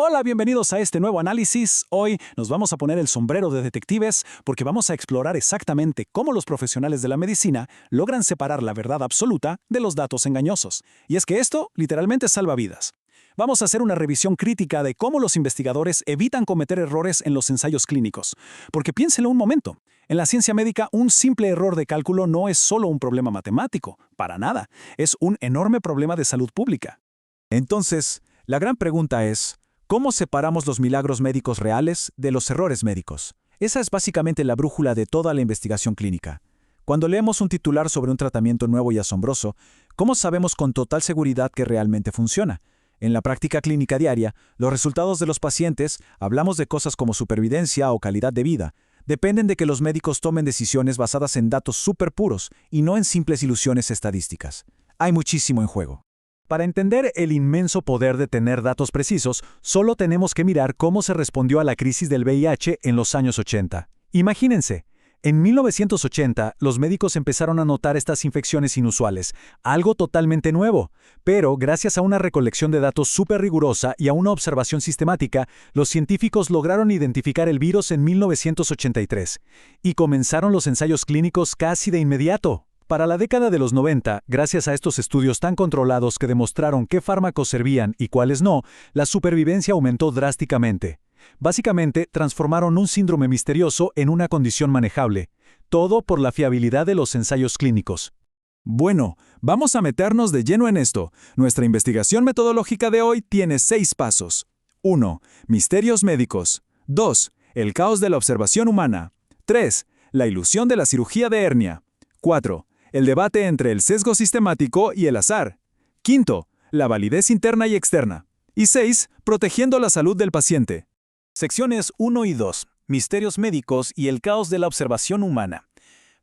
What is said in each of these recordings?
Hola, bienvenidos a este nuevo análisis. Hoy nos vamos a poner el sombrero de detectives porque vamos a explorar exactamente cómo los profesionales de la medicina logran separar la verdad absoluta de los datos engañosos. Y es que esto literalmente salva vidas. Vamos a hacer una revisión crítica de cómo los investigadores evitan cometer errores en los ensayos clínicos. Porque piénselo un momento. En la ciencia médica, un simple error de cálculo no es solo un problema matemático, para nada. Es un enorme problema de salud pública. Entonces, la gran pregunta es, ¿cómo separamos los milagros médicos reales de los errores médicos? Esa es básicamente la brújula de toda la investigación clínica. Cuando leemos un titular sobre un tratamiento nuevo y asombroso, ¿cómo sabemos con total seguridad que realmente funciona? En la práctica clínica diaria, los resultados de los pacientes, hablamos de cosas como supervivencia o calidad de vida, dependen de que los médicos tomen decisiones basadas en datos súper puros y no en simples ilusiones estadísticas. Hay muchísimo en juego. Para entender el inmenso poder de tener datos precisos, solo tenemos que mirar cómo se respondió a la crisis del VIH en los años 80. Imagínense, en 1980 los médicos empezaron a notar estas infecciones inusuales, algo totalmente nuevo, pero gracias a una recolección de datos súper rigurosa y a una observación sistemática, los científicos lograron identificar el virus en 1983 y comenzaron los ensayos clínicos casi de inmediato. Para la década de los 90, gracias a estos estudios tan controlados que demostraron qué fármacos servían y cuáles no, la supervivencia aumentó drásticamente. Básicamente, transformaron un síndrome misterioso en una condición manejable. Todo por la fiabilidad de los ensayos clínicos. Bueno, vamos a meternos de lleno en esto. Nuestra investigación metodológica de hoy tiene 6 pasos. 1. Misterios médicos. 2. El caos de la observación humana. 3. La ilusión de la cirugía de hernia. 4. El debate entre el sesgo sistemático y el azar. 5. La validez interna y externa. Y 6. Protegiendo la salud del paciente. Secciones 1 y 2. Misterios médicos y el caos de la observación humana.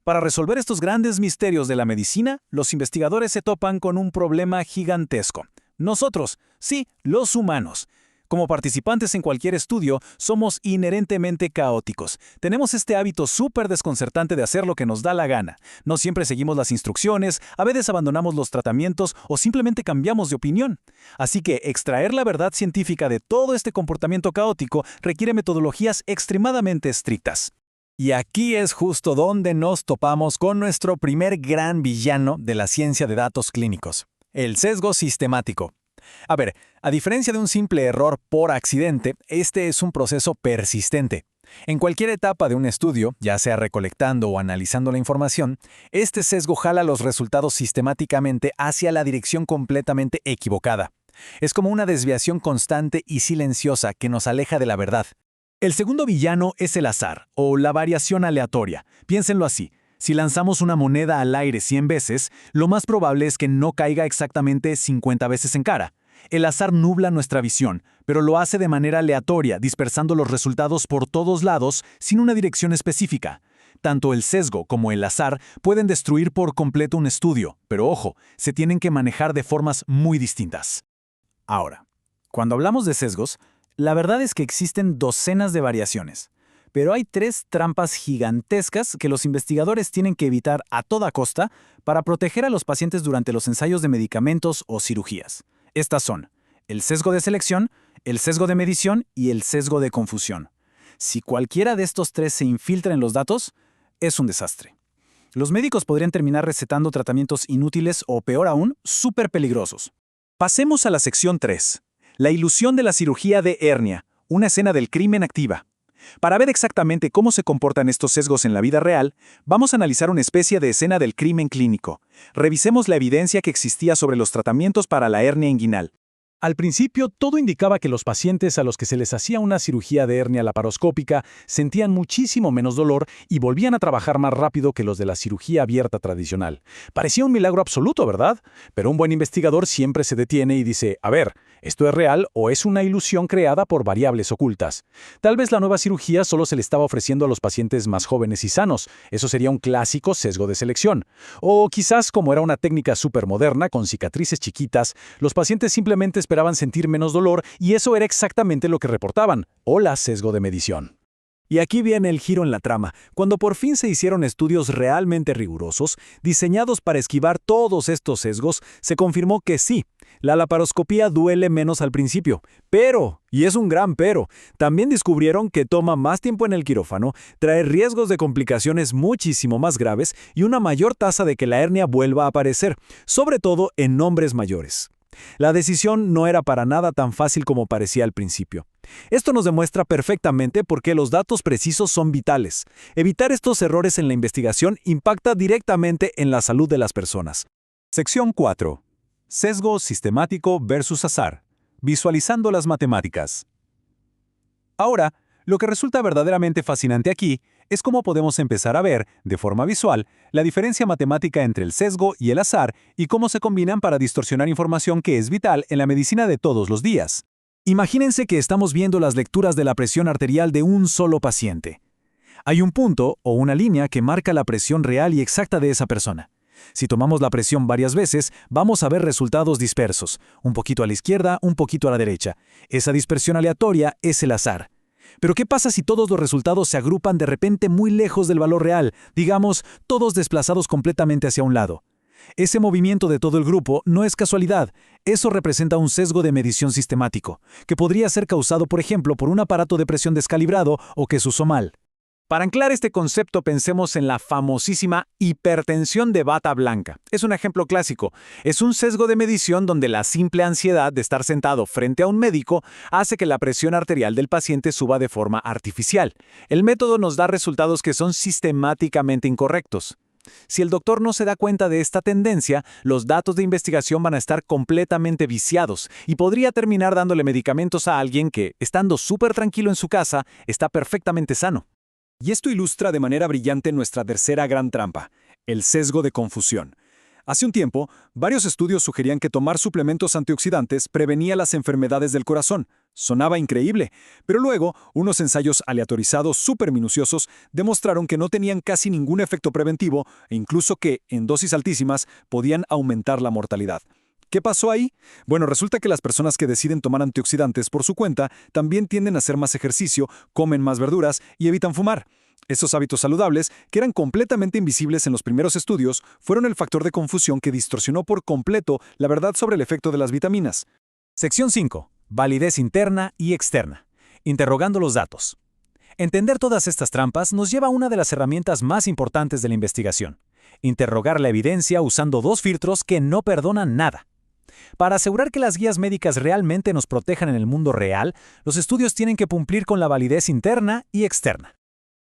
Para resolver estos grandes misterios de la medicina, los investigadores se topan con un problema gigantesco. Nosotros, sí, los humanos. Como participantes en cualquier estudio, somos inherentemente caóticos. Tenemos este hábito súper desconcertante de hacer lo que nos da la gana. No siempre seguimos las instrucciones, a veces abandonamos los tratamientos o simplemente cambiamos de opinión. Así que extraer la verdad científica de todo este comportamiento caótico requiere metodologías extremadamente estrictas. Y aquí es justo donde nos topamos con nuestro primer gran villano de la ciencia de datos clínicos: el sesgo sistemático. A ver, a diferencia de un simple error por accidente, este es un proceso persistente. En cualquier etapa de un estudio, ya sea recolectando o analizando la información, este sesgo jala los resultados sistemáticamente hacia la dirección completamente equivocada. Es como una desviación constante y silenciosa que nos aleja de la verdad. El segundo villano es el azar, o la variación aleatoria. Piénsenlo así. Si lanzamos una moneda al aire 100 veces, lo más probable es que no caiga exactamente 50 veces en cara. El azar nubla nuestra visión, pero lo hace de manera aleatoria, dispersando los resultados por todos lados sin una dirección específica. Tanto el sesgo como el azar pueden destruir por completo un estudio, pero ojo, se tienen que manejar de formas muy distintas. Ahora, cuando hablamos de sesgos, la verdad es que existen docenas de variaciones. Pero hay 3 trampas gigantescas que los investigadores tienen que evitar a toda costa para proteger a los pacientes durante los ensayos de medicamentos o cirugías. Estas son el sesgo de selección, el sesgo de medición y el sesgo de confusión. Si cualquiera de estos 3 se infiltra en los datos, es un desastre. Los médicos podrían terminar recetando tratamientos inútiles o, peor aún, súper peligrosos. Pasemos a la sección 3. La ilusión de la cirugía de hernia, una escena del crimen activa. Para ver exactamente cómo se comportan estos sesgos en la vida real, vamos a analizar una especie de escena del crimen clínico. Revisemos la evidencia que existía sobre los tratamientos para la hernia inguinal. Al principio, todo indicaba que los pacientes a los que se les hacía una cirugía de hernia laparoscópica sentían muchísimo menos dolor y volvían a trabajar más rápido que los de la cirugía abierta tradicional. Parecía un milagro absoluto, ¿verdad? Pero un buen investigador siempre se detiene y dice, a ver, ¿esto es real o es una ilusión creada por variables ocultas? Tal vez la nueva cirugía solo se le estaba ofreciendo a los pacientes más jóvenes y sanos. Eso sería un clásico sesgo de selección. O quizás, como era una técnica súper moderna con cicatrices chiquitas, los pacientes simplemente esperaban sentir menos dolor y eso era exactamente lo que reportaban. Hola, sesgo de medición. Y aquí viene el giro en la trama. Cuando por fin se hicieron estudios realmente rigurosos, diseñados para esquivar todos estos sesgos, se confirmó que sí, la laparoscopía duele menos al principio. Pero, y es un gran pero, también descubrieron que toma más tiempo en el quirófano, trae riesgos de complicaciones muchísimo más graves y una mayor tasa de que la hernia vuelva a aparecer, sobre todo en hombres mayores. La decisión no era para nada tan fácil como parecía al principio. Esto nos demuestra perfectamente por qué los datos precisos son vitales. Evitar estos errores en la investigación impacta directamente en la salud de las personas. Sección 4. Sesgo sistemático versus azar. Visualizando las matemáticas. Ahora, lo que resulta verdaderamente fascinante aquí es cómo podemos empezar a ver, de forma visual, la diferencia matemática entre el sesgo y el azar y cómo se combinan para distorsionar información que es vital en la medicina de todos los días. Imagínense que estamos viendo las lecturas de la presión arterial de un solo paciente. Hay un punto o una línea que marca la presión real y exacta de esa persona. Si tomamos la presión varias veces, vamos a ver resultados dispersos, un poquito a la izquierda, un poquito a la derecha. Esa dispersión aleatoria es el azar. Pero ¿qué pasa si todos los resultados se agrupan de repente muy lejos del valor real, digamos, todos desplazados completamente hacia un lado? Ese movimiento de todo el grupo no es casualidad, eso representa un sesgo de medición sistemático, que podría ser causado, por ejemplo, por un aparato de presión descalibrado o que se usó mal. Para anclar este concepto, pensemos en la famosísima hipertensión de bata blanca. Es un ejemplo clásico. Es un sesgo de medición donde la simple ansiedad de estar sentado frente a un médico hace que la presión arterial del paciente suba de forma artificial. El método nos da resultados que son sistemáticamente incorrectos. Si el doctor no se da cuenta de esta tendencia, los datos de investigación van a estar completamente viciados y podría terminar dándole medicamentos a alguien que, estando súper tranquilo en su casa, está perfectamente sano. Y esto ilustra de manera brillante nuestra tercera gran trampa, el sesgo de confusión. Hace un tiempo, varios estudios sugerían que tomar suplementos antioxidantes prevenía las enfermedades del corazón. Sonaba increíble, pero luego, unos ensayos aleatorizados súper minuciosos demostraron que no tenían casi ningún efecto preventivo e incluso que, en dosis altísimas, podían aumentar la mortalidad. ¿Qué pasó ahí? Bueno, resulta que las personas que deciden tomar antioxidantes por su cuenta también tienden a hacer más ejercicio, comen más verduras y evitan fumar. Esos hábitos saludables, que eran completamente invisibles en los primeros estudios, fueron el factor de confusión que distorsionó por completo la verdad sobre el efecto de las vitaminas. Sección 5. Validez interna y externa. Interrogando los datos. Entender todas estas trampas nos lleva a una de las herramientas más importantes de la investigación. Interrogar la evidencia usando dos filtros que no perdonan nada. Para asegurar que las guías médicas realmente nos protejan en el mundo real, los estudios tienen que cumplir con la validez interna y externa.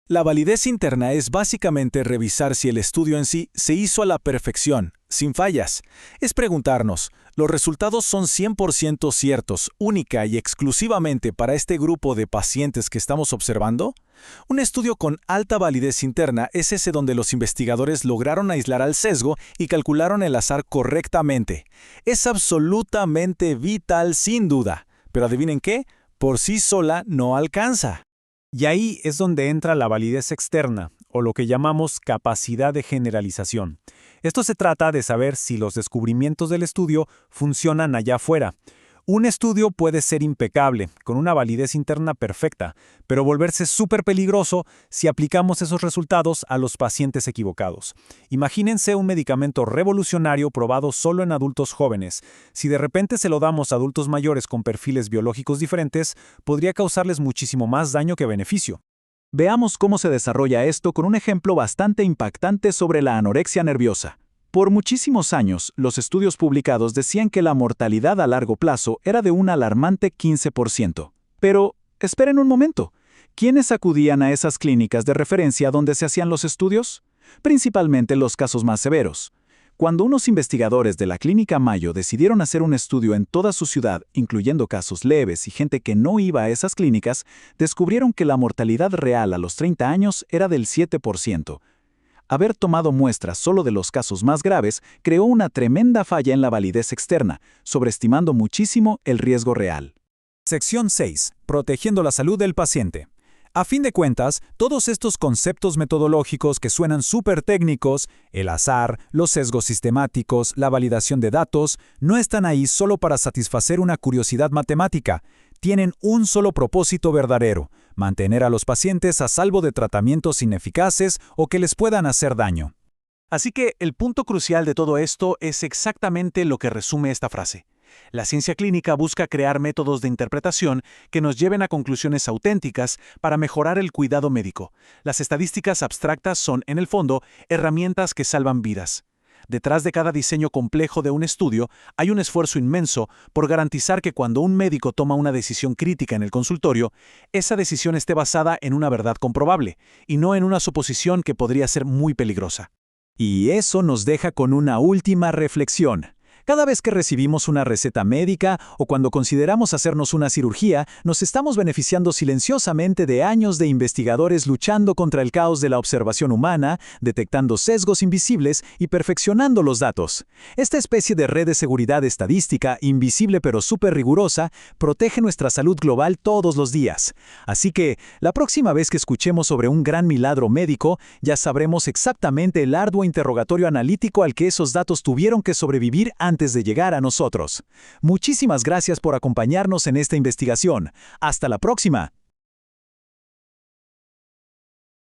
La validez interna es básicamente revisar si el estudio en sí se hizo a la perfección, sin fallas. Es preguntarnos, ¿los resultados son 100% ciertos, única y exclusivamente para este grupo de pacientes que estamos observando? Un estudio con alta validez interna es ese donde los investigadores lograron aislar al sesgo y calcularon el azar correctamente. Es absolutamente vital, sin duda. Pero ¿adivinen qué? Por sí sola no alcanza. Y ahí es donde entra la validez externa, o lo que llamamos capacidad de generalización. Esto se trata de saber si los descubrimientos del estudio funcionan allá afuera. Un estudio puede ser impecable, con una validez interna perfecta, pero volverse súper peligroso si aplicamos esos resultados a los pacientes equivocados. Imagínense un medicamento revolucionario probado solo en adultos jóvenes. Si de repente se lo damos a adultos mayores con perfiles biológicos diferentes, podría causarles muchísimo más daño que beneficio. Veamos cómo se desarrolla esto con un ejemplo bastante impactante sobre la anorexia nerviosa. Por muchísimos años, los estudios publicados decían que la mortalidad a largo plazo era de un alarmante 15%. Pero, esperen un momento, ¿quiénes acudían a esas clínicas de referencia donde se hacían los estudios? Principalmente los casos más severos. Cuando unos investigadores de la Clínica Mayo decidieron hacer un estudio en toda su ciudad, incluyendo casos leves y gente que no iba a esas clínicas, descubrieron que la mortalidad real a los 30 años era del 7%. Haber tomado muestras solo de los casos más graves creó una tremenda falla en la validez externa, sobreestimando muchísimo el riesgo real. Sección 6. Protegiendo la salud del paciente. A fin de cuentas, todos estos conceptos metodológicos que suenan súper técnicos, el azar, los sesgos sistemáticos, la validación de datos, no están ahí solo para satisfacer una curiosidad matemática. Tienen un solo propósito verdadero: mantener a los pacientes a salvo de tratamientos ineficaces o que les puedan hacer daño. Así que el punto crucial de todo esto es exactamente lo que resume esta frase. La ciencia clínica busca crear métodos de interpretación que nos lleven a conclusiones auténticas para mejorar el cuidado médico. Las estadísticas abstractas son, en el fondo, herramientas que salvan vidas. Detrás de cada diseño complejo de un estudio hay un esfuerzo inmenso por garantizar que cuando un médico toma una decisión crítica en el consultorio, esa decisión esté basada en una verdad comprobable y no en una suposición que podría ser muy peligrosa. Y eso nos deja con una última reflexión. Cada vez que recibimos una receta médica o cuando consideramos hacernos una cirugía, nos estamos beneficiando silenciosamente de años de investigadores luchando contra el caos de la observación humana, detectando sesgos invisibles y perfeccionando los datos. Esta especie de red de seguridad estadística, invisible pero súper rigurosa, protege nuestra salud global todos los días. Así que, la próxima vez que escuchemos sobre un gran milagro médico, ya sabremos exactamente el arduo interrogatorio analítico al que esos datos tuvieron que sobrevivir antes de llegar a nosotros. Muchísimas gracias por acompañarnos en esta investigación. ¡Hasta la próxima!